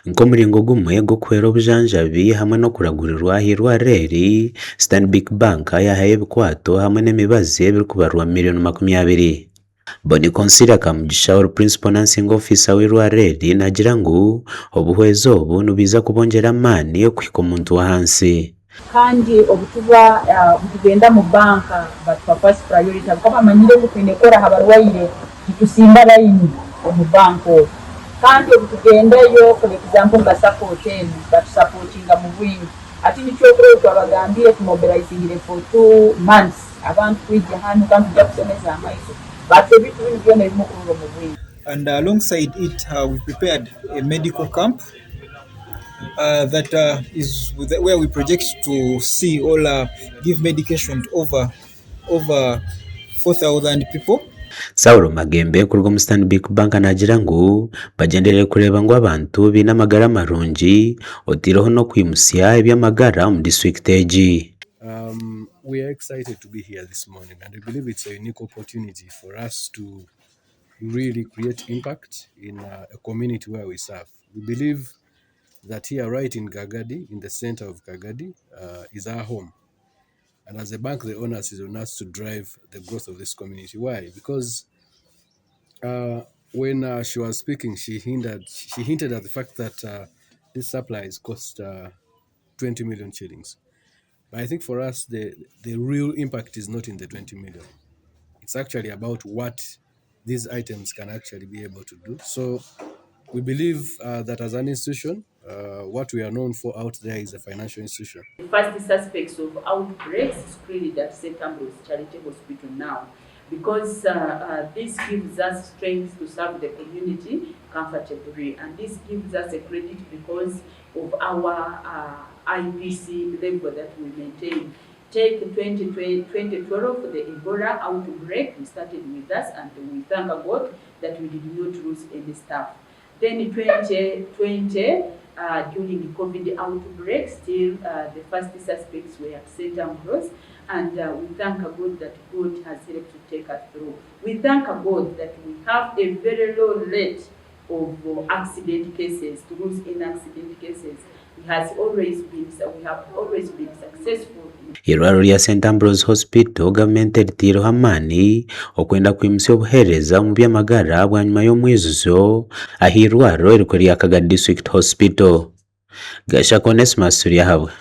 nk'omuringo gumwe gw'okuhwera obujanjabi hamwe n'okuragurirwa ah'irwariro eri, Stanbic Bank yahaye ebikwato hamwe n'emibazi ebirikubarwa miliyoni 20. Boni Consilia Kamugisha ori Principal Nursing Officer w'irwariro eri nagira ngu obuhwezi obu nibuza kubongyera amaani okuhika omuntu w'ahansi. Kandi obutuba tugenda mu banka batuwa first priority kuko bamanyire kutende kora habarwaire tusimba line mu banko kandi obutugendayo for example nga support enu batusupportinga mu bwingi ati nicho kuro twabagambire tumobilizing for 2 months abantu kwijja hano kandi tujja kusomeza amaiso batwe bitu byona ebimukuru mu bwingi. And alongside it we prepared a medical camp that is where we project to see all give medication to over 4,000 people. Saulo Magembe kuruga mu Stanbic Bank nagira ngu bagenderere kureba ngo abantu bina amagara marungi otiroho no kwimusya eby'amagara mu district egi. We are excited to be here this morning and I believe it's a unique opportunity for us to really create impact in a community where we serve. We believe that here right in Kagadi, in the center of Kagadi, is our home. And as a bank, the onus is on us to drive the growth of this community. Why? Because when she was speaking, she hinted at the fact that these supplies cost 20 million shillings. But I think for us, the real impact is not in the 20 million. It's actually about what these items can actually be able to do. So we believe that as an institution, what we are known for out there is a financial institution. The first suspects of outbreaks is screened at St. Ambrose Charity Hospital now because this gives us strength to serve the community comfortably, and this gives us a credit because of our IPC level that we maintain. Take 2012, the Ebola outbreak, we started with us, and we thank God that we did not lose any staff. Then in 2020, during the COVID outbreak, still the first suspects were at St. Ambrose, and we thank God that God has helped to take us through. We thank God that we have a very low rate of accident cases, rules in accident cases. We have always been successful. Irwariro lya St. Ambrose Hospital gavumenti eritiireho amaani okwenda kwimusya obuheereza mu by'amagara bwanyuma y'omwijuzo ah'irwariro erikwe lya Kagadi District Hospital. Gasha Onesmus Suryahabwa.